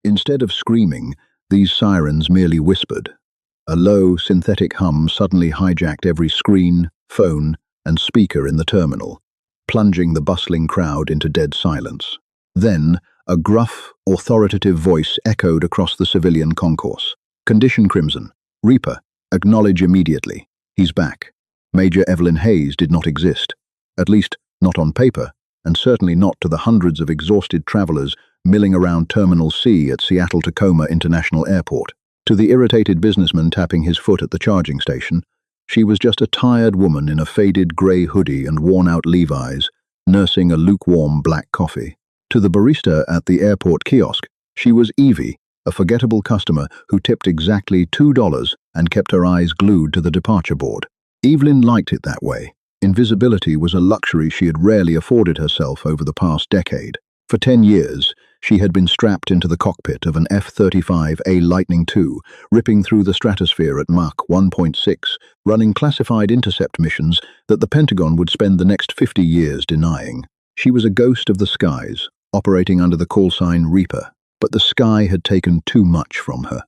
Instead of screaming, these sirens merely whispered. A low, synthetic hum suddenly hijacked every screen, phone, and speaker in the terminal, plunging the bustling crowd into dead silence. Then, a gruff, authoritative voice echoed across the civilian concourse. "Condition Crimson. Reaper. Acknowledge immediately. He's back." Major Evelyn Hayes did not exist. At least, not on paper, and certainly not to the hundreds of exhausted travelers milling around Terminal C at Seattle-Tacoma International Airport. To the irritated businessman tapping his foot at the charging station, she was just a tired woman in a faded grey hoodie and worn-out Levi's, nursing a lukewarm black coffee. To the barista at the airport kiosk, she was Evie, a forgettable customer who tipped exactly $2 and kept her eyes glued to the departure board. Evelyn liked it that way. Invisibility was a luxury she had rarely afforded herself over the past decade. For 10 years, she had been strapped into the cockpit of an F-35A Lightning II, ripping through the stratosphere at Mach 1.6, running classified intercept missions that the Pentagon would spend the next 50 years denying. She was a ghost of the skies, operating under the call sign Reaper, but the sky had taken too much from her.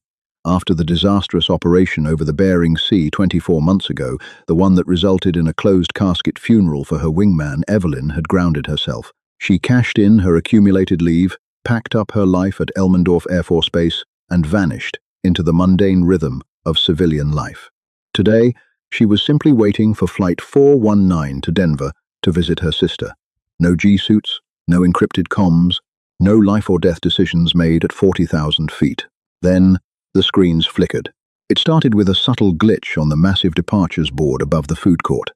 After the disastrous operation over the Bering Sea 24 months ago, the one that resulted in a closed-casket funeral for her wingman, Evelyn had grounded herself. She cashed in her accumulated leave, packed up her life at Elmendorf Air Force Base, and vanished into the mundane rhythm of civilian life. Today, she was simply waiting for Flight 419 to Denver to visit her sister. No G-suits, no encrypted comms, no life-or-death decisions made at 40,000 feet. Then, the screens flickered. It started with a subtle glitch on the massive departures board above the food court.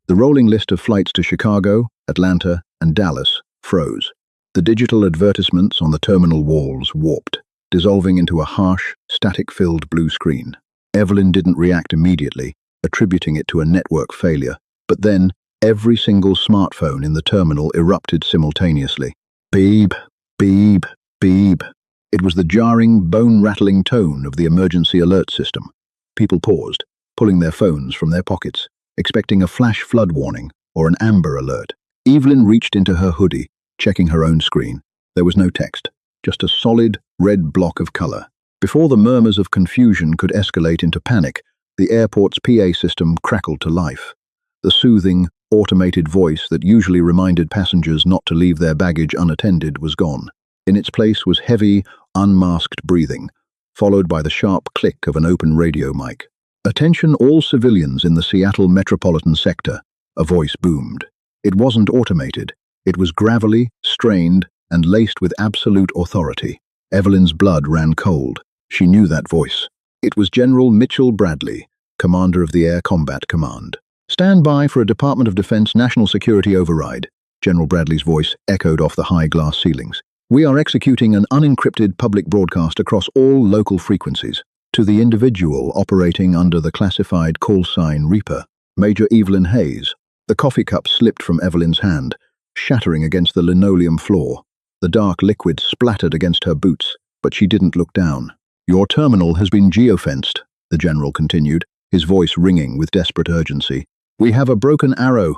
The rolling list of flights to Chicago, Atlanta, and Dallas froze. The digital advertisements on the terminal walls warped, dissolving into a harsh, static-filled blue screen. Evelyn didn't react immediately, attributing it to a network failure, but then every single smartphone in the terminal erupted simultaneously. Beep, beep, beep. It was the jarring, bone-rattling tone of the emergency alert system. People paused, pulling their phones from their pockets, expecting a flash flood warning or an amber alert. Evelyn reached into her hoodie, checking her own screen. There was no text, just a solid, red block of color. Before the murmurs of confusion could escalate into panic, the airport's PA system crackled to life. The soothing, automated voice that usually reminded passengers not to leave their baggage unattended was gone. In its place was heavy, unmasked breathing, followed by the sharp click of an open radio mic. "Attention all civilians in the Seattle metropolitan sector," a voice boomed. It wasn't automated. It was gravelly, strained, and laced with absolute authority. Evelyn's blood ran cold. She knew that voice. It was General Mitchell Bradley, commander of the Air Combat Command. "Stand by for a Department of Defense national security override," General Bradley's voice echoed off the high glass ceilings. "We are executing an unencrypted public broadcast across all local frequencies." To the individual operating under the classified call sign Reaper, Major Evelyn Hayes, the coffee cup slipped from Evelyn's hand, shattering against the linoleum floor. The dark liquid splattered against her boots, but she didn't look down. "Your terminal has been geofenced," the general continued, his voice ringing with desperate urgency. "We have a broken arrow."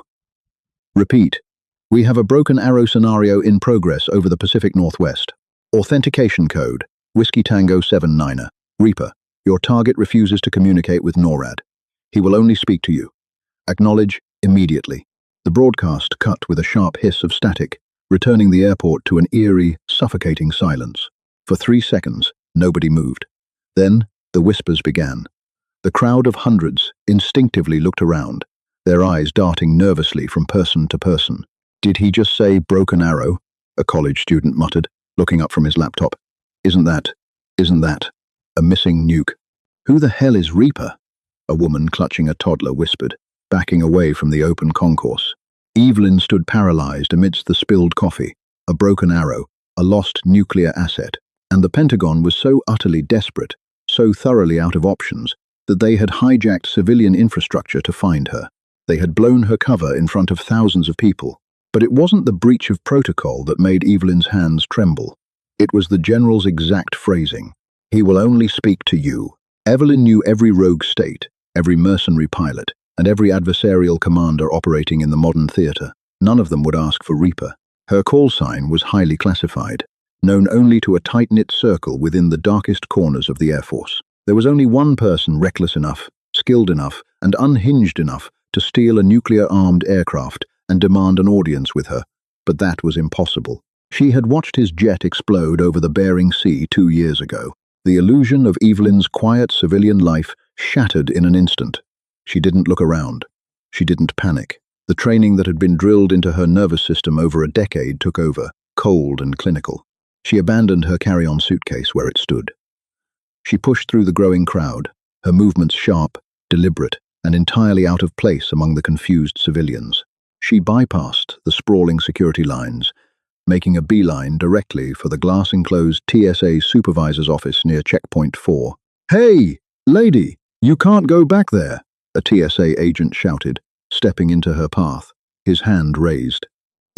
Repeat. "We have a broken arrow scenario in progress over the Pacific Northwest. Authentication code, Whiskey Tango 79er. Reaper, your target refuses to communicate with NORAD. He will only speak to you. Acknowledge immediately." The broadcast cut with a sharp hiss of static, returning the airport to an eerie, suffocating silence. For 3 seconds, nobody moved. Then, the whispers began. The crowd of hundreds instinctively looked around, their eyes darting nervously from person to person. "Did he just say broken arrow?" a college student muttered, looking up from his laptop. Isn't that a missing nuke?" "Who the hell is Reaper?" a woman clutching a toddler whispered, backing away from the open concourse. Evelyn stood paralyzed amidst the spilled coffee, a broken arrow, a lost nuclear asset, and the Pentagon was so utterly desperate, so thoroughly out of options, that they had hijacked civilian infrastructure to find her. They had blown her cover in front of thousands of people. But it wasn't the breach of protocol that made Evelyn's hands tremble. It was the general's exact phrasing. "He will only speak to you." Evelyn knew every rogue state, every mercenary pilot, and every adversarial commander operating in the modern theater. None of them would ask for Reaper. Her call sign was highly classified. known only to a tight-knit circle within the darkest corners of the Air Force. There was only one person reckless enough, skilled enough, and unhinged enough to steal a nuclear-armed aircraft and demand an audience with her, but that was impossible. She had watched his jet explode over the Bering Sea 2 years ago. The illusion of Evelyn's quiet civilian life shattered in an instant. She didn't look around. She didn't panic. The training that had been drilled into her nervous system over a decade took over, cold and clinical. She abandoned her carry-on suitcase where it stood. She pushed through the growing crowd, her movements sharp, deliberate, and entirely out of place among the confused civilians. She bypassed the sprawling security lines, making a beeline directly for the glass-enclosed TSA supervisor's office near Checkpoint 4. "Hey, lady, you can't go back there," a TSA agent shouted, stepping into her path, his hand raised.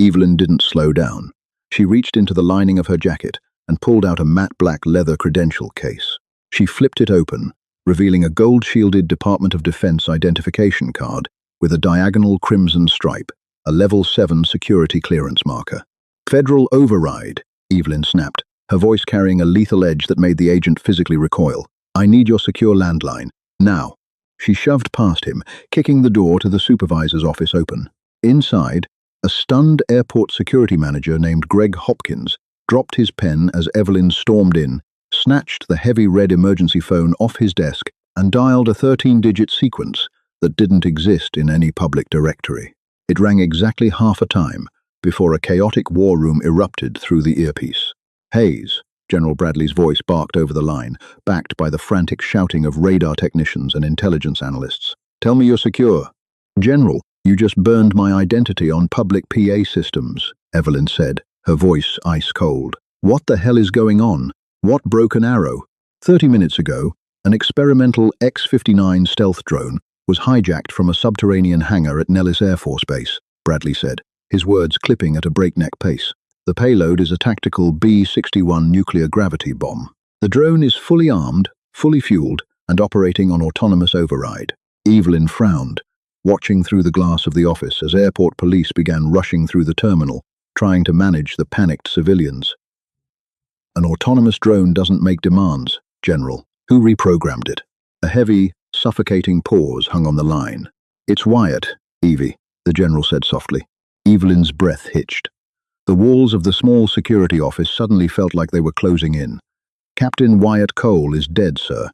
Evelyn didn't slow down. She reached into the lining of her jacket and pulled out a matte black leather credential case. She flipped it open, revealing a gold-shielded Department of Defense identification card with a diagonal crimson stripe, a Level 7 security clearance marker. "Federal override," Evelyn snapped, her voice carrying a lethal edge that made the agent physically recoil. "I need your secure landline, now." She shoved past him, kicking the door to the supervisor's office open. Inside, a stunned airport security manager named Greg Hopkins dropped his pen as Evelyn stormed in, snatched the heavy red emergency phone off his desk, and dialed a 13-digit sequence that didn't exist in any public directory. It rang exactly half a time before a chaotic war room erupted through the earpiece. "Hayes," General Bradley's voice barked over the line, backed by the frantic shouting of radar technicians and intelligence analysts. "Tell me you're secure." "General, you just burned my identity on public PA systems," Evelyn said, her voice ice cold. "What the hell is going on? What broken arrow?" 30 minutes ago, an experimental X-59 stealth drone was hijacked from a subterranean hangar at Nellis Air Force Base, Bradley said, his words clipping at a breakneck pace. "The payload is a tactical B-61 nuclear gravity bomb. The drone is fully armed, fully fueled, and operating on autonomous override." Evelyn frowned, watching through the glass of the office as airport police began rushing through the terminal, trying to manage the panicked civilians. "An autonomous drone doesn't make demands, General. Who reprogrammed it?" A heavy, suffocating pause hung on the line. "It's Wyatt, Evie," the general said softly. Evelyn's breath hitched. The walls of the small security office suddenly felt like they were closing in. "Captain Wyatt Cole is dead, sir.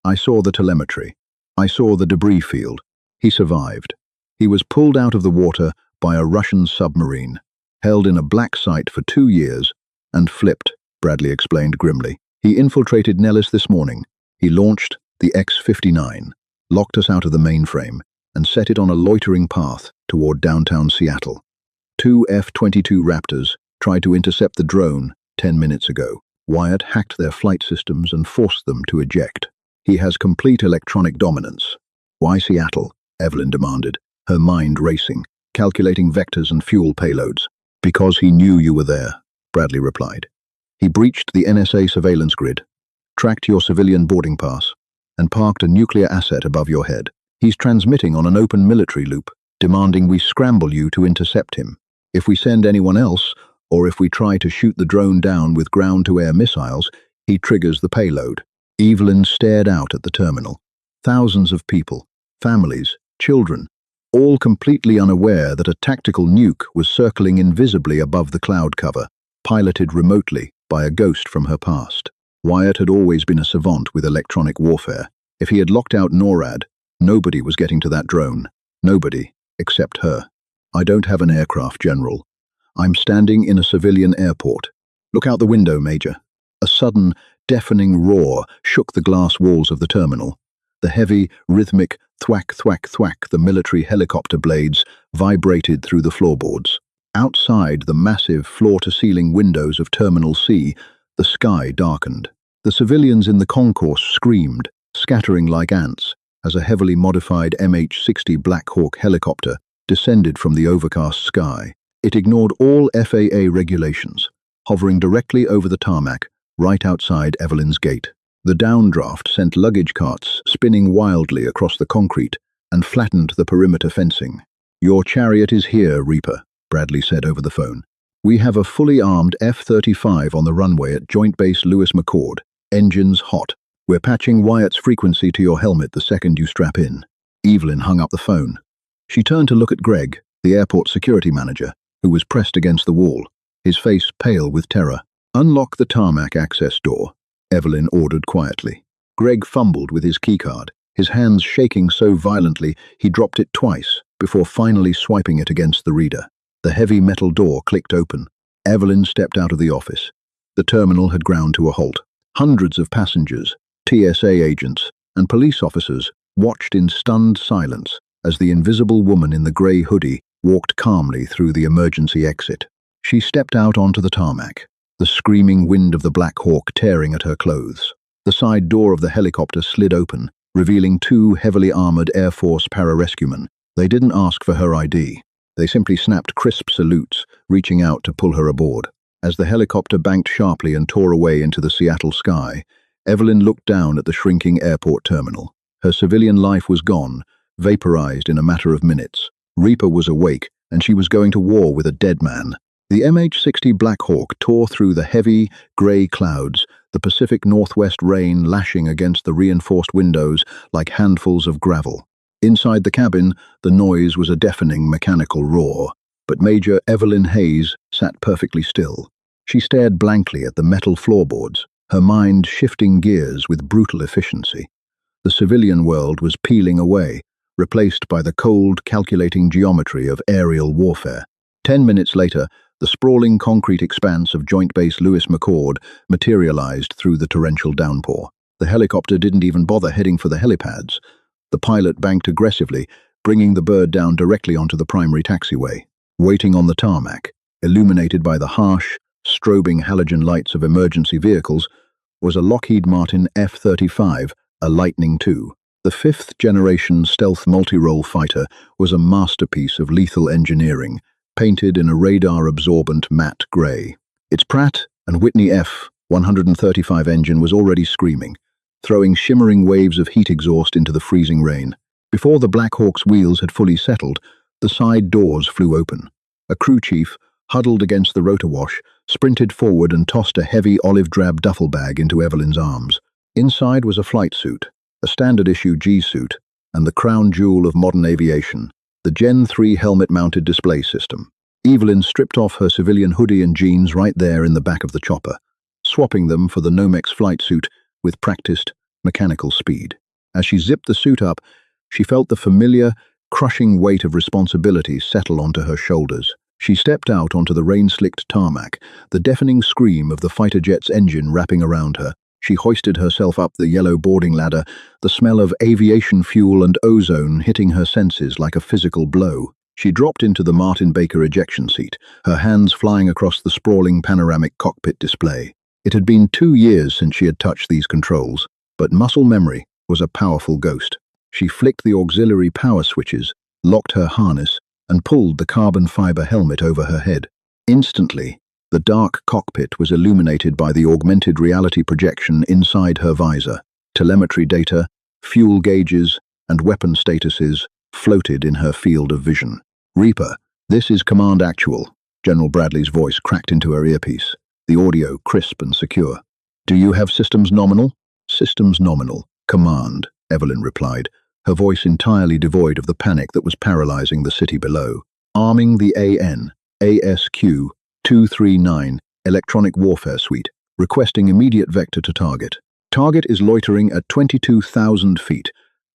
I saw the telemetry. I saw the debris field. He survived. He was pulled out of the water by a Russian submarine, held in a black site for 2 years, and flipped," Bradley explained grimly. "He infiltrated Nellis this morning. He launched the X-59, locked us out of the mainframe, and set it on a loitering path toward downtown Seattle. 2 F-22 Raptors tried to intercept the drone 10 minutes ago. Wyatt hacked their flight systems and forced them to eject. He has complete electronic dominance." "Why Seattle?" Evelyn demanded, her mind racing, calculating vectors and fuel payloads. "Because he knew you were there," Bradley replied. "He breached the NSA surveillance grid, tracked your civilian boarding pass, and parked a nuclear asset above your head. He's transmitting on an open military loop, demanding we scramble you to intercept him. If we send anyone else, or if we try to shoot the drone down with ground-to-air missiles, he triggers the payload." Evelyn stared out at the terminal. Thousands of people, families, children, all completely unaware that a tactical nuke was circling invisibly above the cloud cover, piloted remotely by a ghost from her past. Wyatt had always been a savant with electronic warfare. If he had locked out NORAD, nobody was getting to that drone. Nobody, except her. "I don't have an aircraft, General. I'm standing in a civilian airport. Look out the window, Major." A sudden, deafening roar shook the glass walls of the terminal. The heavy, rhythmic thwack, thwack, thwack the military helicopter blades vibrated through the floorboards. Outside the massive floor-to-ceiling windows of Terminal C, the sky darkened. The civilians in the concourse screamed, scattering like ants, as a heavily modified MH-60 Black Hawk helicopter descended from the overcast sky. It ignored all FAA regulations, hovering directly over the tarmac, right outside Evelyn's gate. The downdraft sent luggage carts spinning wildly across the concrete and flattened the perimeter fencing. "Your chariot is here, Reaper," Bradley said over the phone. We have a fully armed F-35 on the runway at Joint Base Lewis McChord. Engines hot. We're patching Wyatt's frequency to your helmet the second you strap in." Evelyn hung up the phone. She turned to look at Greg, the airport security manager, who was pressed against the wall, his face pale with terror. "Unlock the tarmac access door," Evelyn ordered quietly. Greg fumbled with his keycard, his hands shaking so violently he dropped it twice before finally swiping it against the reader. The heavy metal door clicked open. Evelyn stepped out of the office. The terminal had ground to a halt. Hundreds of passengers, TSA agents, and police officers watched in stunned silence as the invisible woman in the grey hoodie walked calmly through the emergency exit. She stepped out onto the tarmac, the screaming wind of the Black Hawk tearing at her clothes. The side door of the helicopter slid open, revealing two heavily armored Air Force pararescuemen. They didn't ask for her ID. They simply snapped crisp salutes, reaching out to pull her aboard. As the helicopter banked sharply and tore away into the Seattle sky, Evelyn looked down at the shrinking airport terminal. Her civilian life was gone, vaporized in a matter of minutes. Reaper was awake, and she was going to war with a dead man. The MH-60 Black Hawk tore through the heavy, grey clouds, the Pacific Northwest rain lashing against the reinforced windows like handfuls of gravel. Inside the cabin, the noise was a deafening mechanical roar, but Major Evelyn Hayes sat perfectly still. She stared blankly at the metal floorboards, her mind shifting gears with brutal efficiency. The civilian world was peeling away, replaced by the cold, calculating geometry of aerial warfare. 10 minutes later, the sprawling concrete expanse of Joint Base Lewis McChord materialized through the torrential downpour. The helicopter didn't even bother heading for the helipads. The pilot banked aggressively, bringing the bird down directly onto the primary taxiway. Waiting on the tarmac, illuminated by the harsh, strobing halogen lights of emergency vehicles, was a Lockheed Martin F-35, a Lightning II. The fifth-generation stealth multi-role fighter was a masterpiece of lethal engineering, painted in a radar-absorbent matte grey. Its Pratt & Whitney F-135 engine was already screaming, throwing shimmering waves of heat exhaust into the freezing rain. Before the Black Hawk's wheels had fully settled, the side doors flew open. A crew chief, huddled against the rotor wash, sprinted forward and tossed a heavy olive-drab duffel bag into Evelyn's arms. Inside was a flight suit, a standard-issue G-suit, and the crown jewel of modern aviation, the Gen 3 helmet-mounted display system. Evelyn stripped off her civilian hoodie and jeans right there in the back of the chopper, swapping them for the Nomex flight suit with practiced, mechanical speed. As she zipped the suit up, she felt the familiar, crushing weight of responsibility settle onto her shoulders. She stepped out onto the rain-slicked tarmac, the deafening scream of the fighter jet's engine wrapping around her. She hoisted herself up the yellow boarding ladder, the smell of aviation fuel and ozone hitting her senses like a physical blow. She dropped into the Martin Baker ejection seat, her hands flying across the sprawling panoramic cockpit display. It had been 2 years since she had touched these controls, but muscle memory was a powerful ghost. She flicked the auxiliary power switches, locked her harness, and pulled the carbon fiber helmet over her head. Instantly, the dark cockpit was illuminated by the augmented reality projection inside her visor. Telemetry data, fuel gauges, and weapon statuses floated in her field of vision. "Reaper, this is Command Actual." General Bradley's voice cracked into her earpiece, the audio crisp and secure. "Do you have systems nominal?" "Systems nominal. Command," Evelyn replied, her voice entirely devoid of the panic that was paralyzing the city below. "Arming the ASQ 239 Electronic Warfare Suite, requesting immediate vector to target. Target is loitering at 22,000 feet,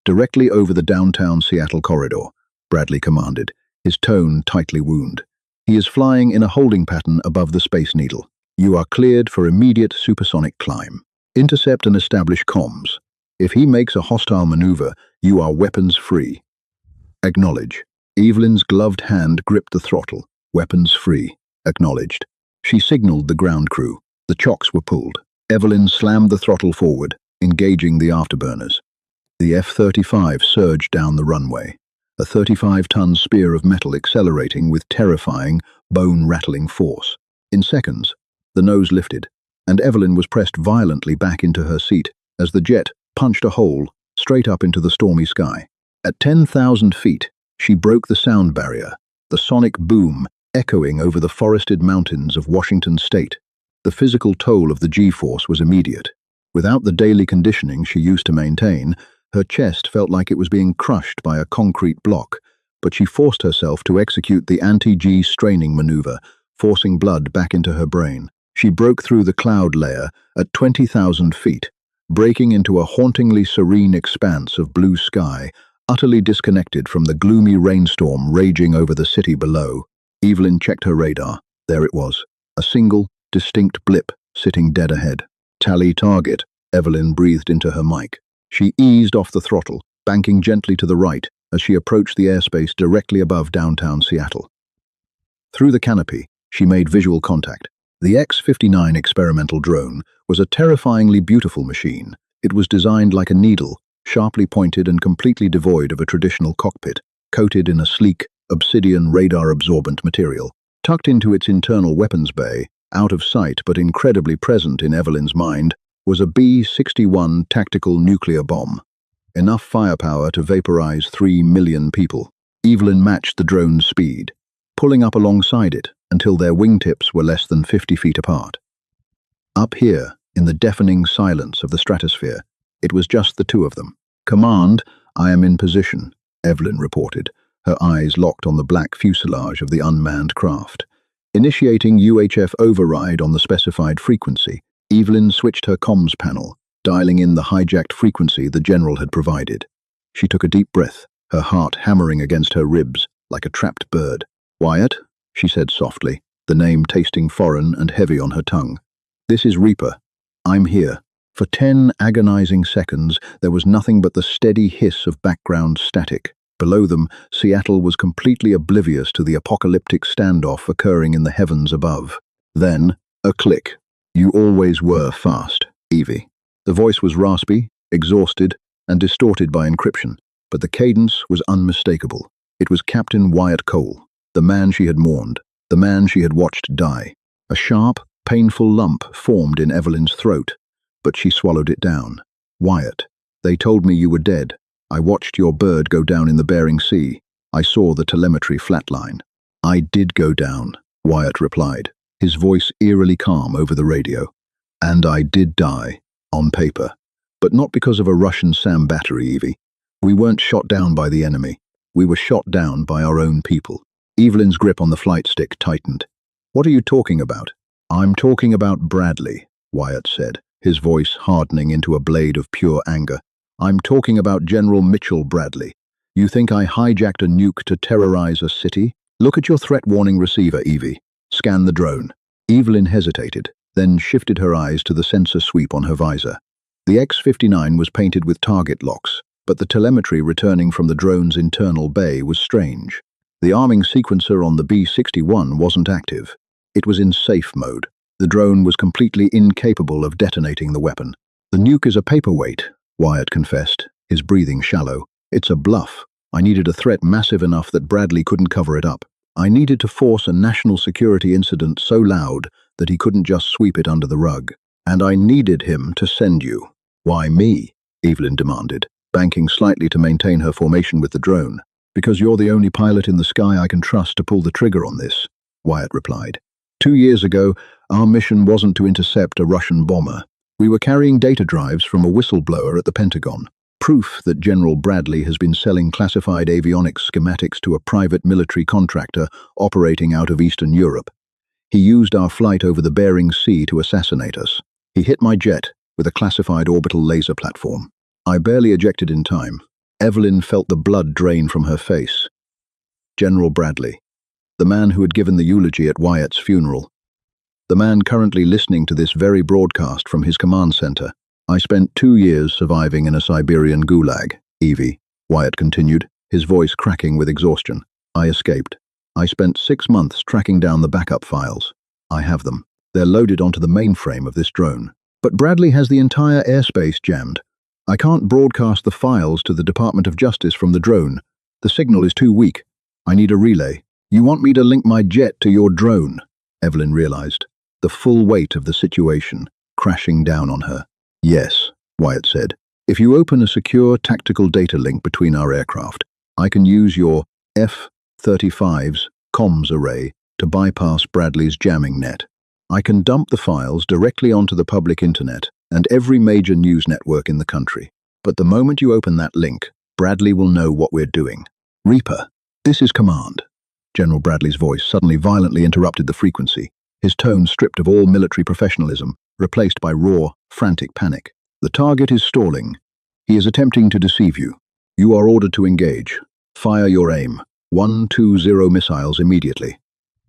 directly over the downtown Seattle corridor," Bradley commanded, his tone tightly wound. "He is flying in a holding pattern above the Space Needle. You are cleared for immediate supersonic climb. Intercept and establish comms. If he makes a hostile maneuver, you are weapons free. Acknowledge." Evelyn's gloved hand gripped the throttle. "Weapons free. Acknowledged." She signaled the ground crew. The chocks were pulled. Evelyn slammed the throttle forward, engaging the afterburners. The F-35 surged down the runway, a 35-ton spear of metal accelerating with terrifying, bone-rattling force. In seconds, the nose lifted, and Evelyn was pressed violently back into her seat as the jet punched a hole straight up into the stormy sky. At 10,000 feet, she broke the sound barrier. The sonic boom echoing over the forested mountains of Washington state. The physical toll of the G-force was immediate. Without the daily conditioning she used to maintain, her chest felt like it was being crushed by a concrete block, but she forced herself to execute the anti-G straining maneuver, forcing blood back into her brain. She broke through the cloud layer at 20,000 feet, breaking into a hauntingly serene expanse of blue sky, utterly disconnected from the gloomy rainstorm raging over the city below. Evelyn checked her radar. There it was, a single, distinct blip sitting dead ahead. Tally target, Evelyn breathed into her mic. She eased off the throttle, banking gently to the right as she approached the airspace directly above downtown Seattle. Through the canopy, she made visual contact. The X-59 experimental drone was a terrifyingly beautiful machine. It was designed like a needle, sharply pointed and completely devoid of a traditional cockpit, coated in a sleek, obsidian radar-absorbent material. Tucked into its internal weapons bay, out of sight but incredibly present in Evelyn's mind, was a B-61 tactical nuclear bomb. Enough firepower to vaporize 3 million people. Evelyn matched the drone's speed, pulling up alongside it until their wingtips were less than 50 feet apart. Up here, in the deafening silence of the stratosphere, it was just the two of them. "Command, I am in position," Evelyn reported, her eyes locked on the black fuselage of the unmanned craft. Initiating UHF override on the specified frequency, Evelyn switched her comms panel, dialing in the hijacked frequency the general had provided. She took a deep breath, her heart hammering against her ribs like a trapped bird. "Wyatt," she said softly, the name tasting foreign and heavy on her tongue. "This is Reaper. I'm here." For 10 agonizing seconds, there was nothing but the steady hiss of background static. Below them, Seattle was completely oblivious to the apocalyptic standoff occurring in the heavens above. Then, a click. "You always were fast, Evie." The voice was raspy, exhausted, and distorted by encryption, but the cadence was unmistakable. It was Captain Wyatt Cole, the man she had mourned, the man she had watched die. A sharp, painful lump formed in Evelyn's throat, but she swallowed it down. "Wyatt, they told me you were dead. I watched your bird go down in the Bering Sea. I saw the telemetry flatline." "I did go down," Wyatt replied, his voice eerily calm over the radio. "And I did die, on paper. But not because of a Russian SAM battery, Evie. We weren't shot down by the enemy. We were shot down by our own people." Evelyn's grip on the flight stick tightened. "What are you talking about?" "I'm talking about Bradley," Wyatt said, his voice hardening into a blade of pure anger. "I'm talking about General Mitchell Bradley. You think I hijacked a nuke to terrorize a city? Look at your threat warning receiver, Evie. Scan the drone." Evelyn hesitated, then shifted her eyes to the sensor sweep on her visor. The X-59 was painted with target locks, but the telemetry returning from the drone's internal bay was strange. The arming sequencer on the B-61 wasn't active. It was in safe mode. The drone was completely incapable of detonating the weapon. "The nuke is a paperweight," Wyatt confessed, his breathing shallow. "It's a bluff. I needed a threat massive enough that Bradley couldn't cover it up. I needed to force a national security incident so loud that he couldn't just sweep it under the rug. And I needed him to send you." "Why me?" Evelyn demanded, banking slightly to maintain her formation with the drone. "Because you're the only pilot in the sky I can trust to pull the trigger on this," Wyatt replied. 2 years ago, our mission wasn't to intercept a Russian bomber. We were carrying data drives from a whistleblower at the Pentagon, proof that General Bradley has been selling classified avionics schematics to a private military contractor operating out of Eastern Europe. He used our flight over the Bering Sea to assassinate us. He hit my jet with a classified orbital laser platform. I barely ejected in time. Evelyn felt the blood drain from her face. General Bradley, the man who had given the eulogy at Wyatt's funeral. The man currently listening to this very broadcast from his command center. "I spent 2 years surviving in a Siberian gulag, Evie," Wyatt continued, his voice cracking with exhaustion. "I escaped. I spent 6 months tracking down the backup files. I have them. They're loaded onto the mainframe of this drone. But Bradley has the entire airspace jammed. I can't broadcast the files to the Department of Justice from the drone. The signal is too weak. I need a relay." "You want me to link my jet to your drone?" Evelyn realized, the full weight of the situation crashing down on her. "Yes," Wyatt said. "If you open a secure tactical data link between our aircraft, I can use your F-35's comms array to bypass Bradley's jamming net. I can dump the files directly onto the public internet and every major news network in the country. But the moment you open that link, Bradley will know what we're doing. Reaper, this is command. General Bradley's voice suddenly violently interrupted the frequency, his tone stripped of all military professionalism, replaced by raw, frantic panic. The target is stalling. He is attempting to deceive you. You are ordered to engage. Fire your aim. 120 missiles immediately.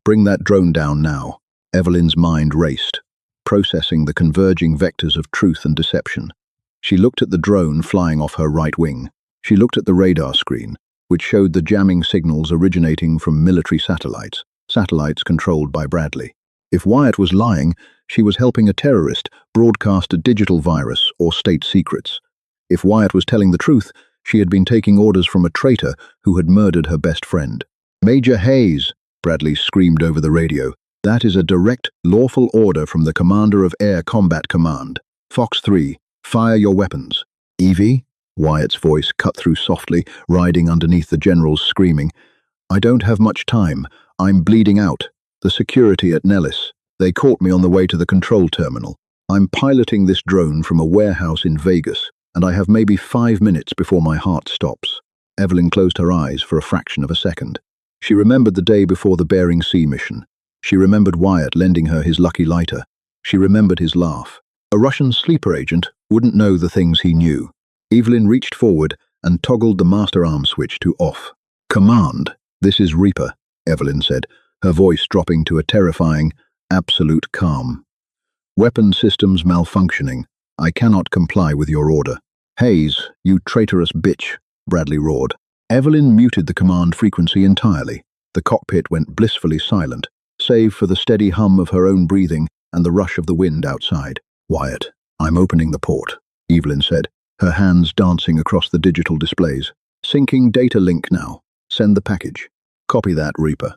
Bring that drone down now. Evelyn's mind raced, processing the converging vectors of truth and deception. She looked at the drone flying off her right wing. She looked at the radar screen, which showed the jamming signals originating from military satellites controlled by Bradley. If Wyatt was lying, she was helping a terrorist broadcast a digital virus or state secrets. If Wyatt was telling the truth, she had been taking orders from a traitor who had murdered her best friend. Major Hayes, Bradley screamed over the radio. That is a direct, lawful order from the Commander of Air Combat Command. Fox 3, fire your weapons. Evie? Wyatt's voice cut through softly, riding underneath the general's screaming. I don't have much time. I'm bleeding out. The security at Nellis. They caught me on the way to the control terminal. I'm piloting this drone from a warehouse in Vegas, and I have maybe 5 minutes before my heart stops. Evelyn closed her eyes for a fraction of a second. She remembered the day before the Bering Sea mission. She remembered Wyatt lending her his lucky lighter. She remembered his laugh. A Russian sleeper agent wouldn't know the things he knew. Evelyn reached forward and toggled the master arm switch to off. Command, this is Reaper, Evelyn said, her voice dropping to a terrifying, absolute calm. Weapon systems malfunctioning. I cannot comply with your order. Hayes, you traitorous bitch, Bradley roared. Evelyn muted the command frequency entirely. The cockpit went blissfully silent, save for the steady hum of her own breathing and the rush of the wind outside. Wyatt, I'm opening the port, Evelyn said, her hands dancing across the digital displays. Syncing data link now. Send the package. Copy that, Reaper.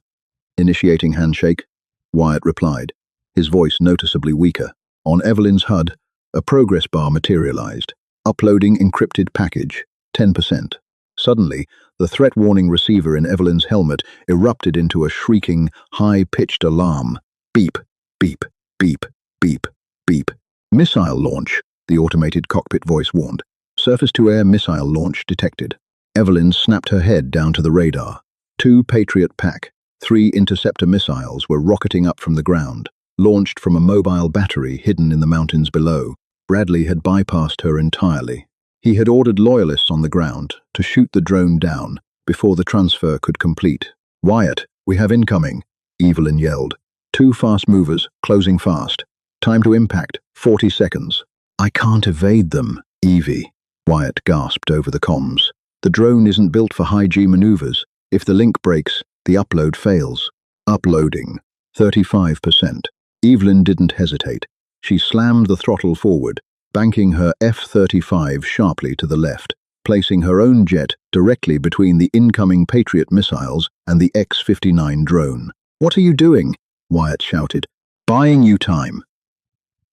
Initiating handshake, Wyatt replied, his voice noticeably weaker. On Evelyn's HUD, a progress bar materialized. Uploading encrypted package, 10%. Suddenly, the threat warning receiver in Evelyn's helmet erupted into a shrieking, high-pitched alarm. Beep, beep, beep, beep, beep. Missile launch, the automated cockpit voice warned. Surface-to-air missile launch detected. Evelyn snapped her head down to the radar. 2 Patriot PAC, 3 interceptor missiles were rocketing up from the ground, launched from a mobile battery hidden in the mountains below. Bradley had bypassed her entirely. He had ordered loyalists on the ground to shoot the drone down before the transfer could complete. Wyatt, we have incoming, Evelyn yelled. 2 fast movers, closing fast. Time to impact, 40 seconds. I can't evade them, Evie, Wyatt gasped over the comms. The drone isn't built for high-G maneuvers. If the link breaks, the upload fails. Uploading, 35%. Evelyn didn't hesitate. She slammed the throttle forward, banking her F-35 sharply to the left, placing her own jet directly between the incoming Patriot missiles and the X-59 drone. What are you doing? Wyatt shouted. Buying you time.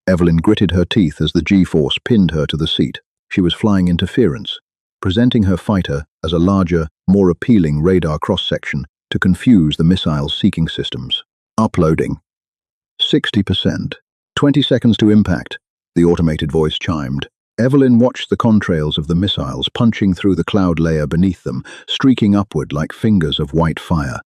Evelyn gritted her teeth as the G-force pinned her to the seat. She was flying interference, presenting her fighter as a larger, more appealing radar cross-section to confuse the missile-seeking systems. Uploading. 60%. 20 seconds to impact, the automated voice chimed. Evelyn watched the contrails of the missiles punching through the cloud layer beneath them, streaking upward like fingers of white fire.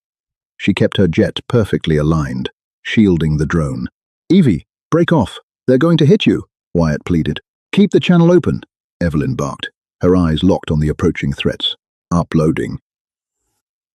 She kept her jet perfectly aligned, shielding the drone. Evie, break off. They're going to hit you, Wyatt pleaded. Keep the channel open, Evelyn barked, her eyes locked on the approaching threats. Uploading.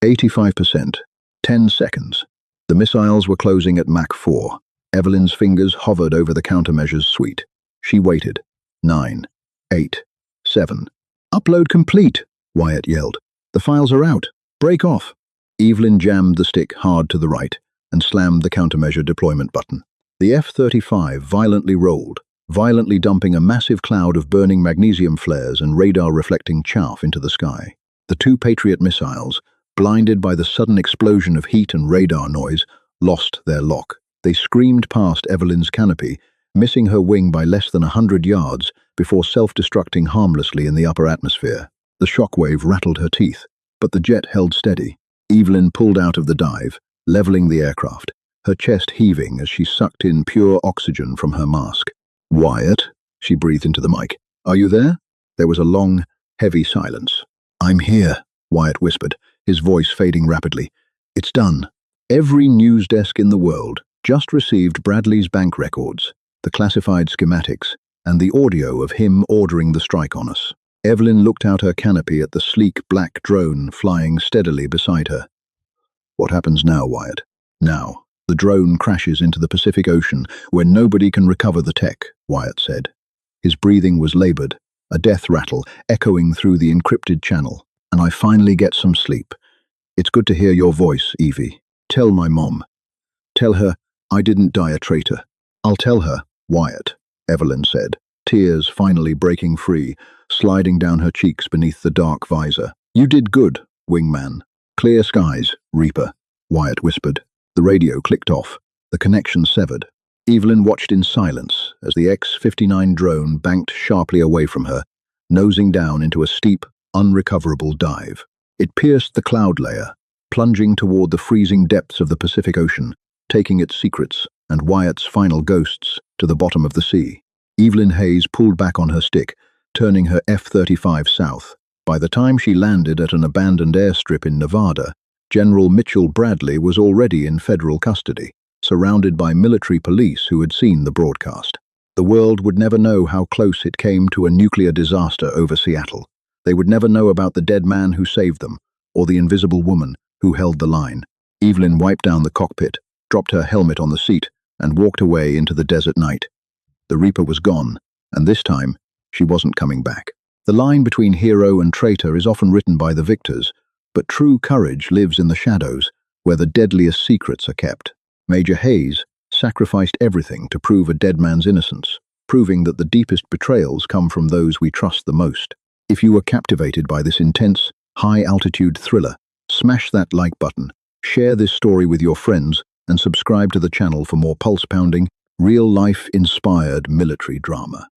85%. 10 seconds. The missiles were closing at Mach 4. Evelyn's fingers hovered over the countermeasures suite. She waited. 9, 8, 7. Upload complete, Wyatt yelled. The files are out. Break off. Evelyn jammed the stick hard to the right and slammed the countermeasure deployment button. The F-35 violently rolled, violently dumping a massive cloud of burning magnesium flares and radar-reflecting chaff into the sky. The 2 Patriot missiles, blinded by the sudden explosion of heat and radar noise, lost their lock. They screamed past Evelyn's canopy, missing her wing by less than 100 yards before self-destructing harmlessly in the upper atmosphere. The shockwave rattled her teeth, but the jet held steady. Evelyn pulled out of the dive, leveling the aircraft, her chest heaving as she sucked in pure oxygen from her mask. "Wyatt," she breathed into the mic. "Are you there?" There was a long, heavy silence. "I'm here," Wyatt whispered, his voice fading rapidly. "It's done. Every news desk in the world just received Bradley's bank records, the classified schematics, and the audio of him ordering the strike on us." Evelyn looked out her canopy at the sleek black drone flying steadily beside her. "What happens now, Wyatt?" "Now, the drone crashes into the Pacific Ocean where nobody can recover the tech," Wyatt said. His breathing was labored, a death rattle echoing through the encrypted channel. "And I finally get some sleep. It's good to hear your voice, Evie. Tell my mom. Tell her I didn't die a traitor." "I'll tell her, Wyatt," Evelyn said, tears finally breaking free, sliding down her cheeks beneath the dark visor. "You did good, wingman." "Clear skies, Reaper," Wyatt whispered. The radio clicked off, the connection severed. Evelyn watched in silence as the X-59 drone banked sharply away from her, nosing down into a steep, unrecoverable dive. It pierced the cloud layer, plunging toward the freezing depths of the Pacific Ocean, taking its secrets and Wyatt's final ghosts to the bottom of the sea. Evelyn Hayes pulled back on her stick, turning her F-35 south. By the time she landed at an abandoned airstrip in Nevada, General Mitchell Bradley was already in federal custody, surrounded by military police who had seen the broadcast. The world would never know how close it came to a nuclear disaster over Seattle. They would never know about the dead man who saved them, or the invisible woman who held the line. Evelyn wiped down the cockpit, dropped her helmet on the seat, and walked away into the desert night. The Reaper was gone, and this time, she wasn't coming back. The line between hero and traitor is often written by the victors, but true courage lives in the shadows, where the deadliest secrets are kept. Major Hayes sacrificed everything to prove a dead man's innocence, proving that the deepest betrayals come from those we trust the most. If you were captivated by this intense, high-altitude thriller, smash that like button, share this story with your friends, and subscribe to the channel for more pulse-pounding, real-life-inspired military drama.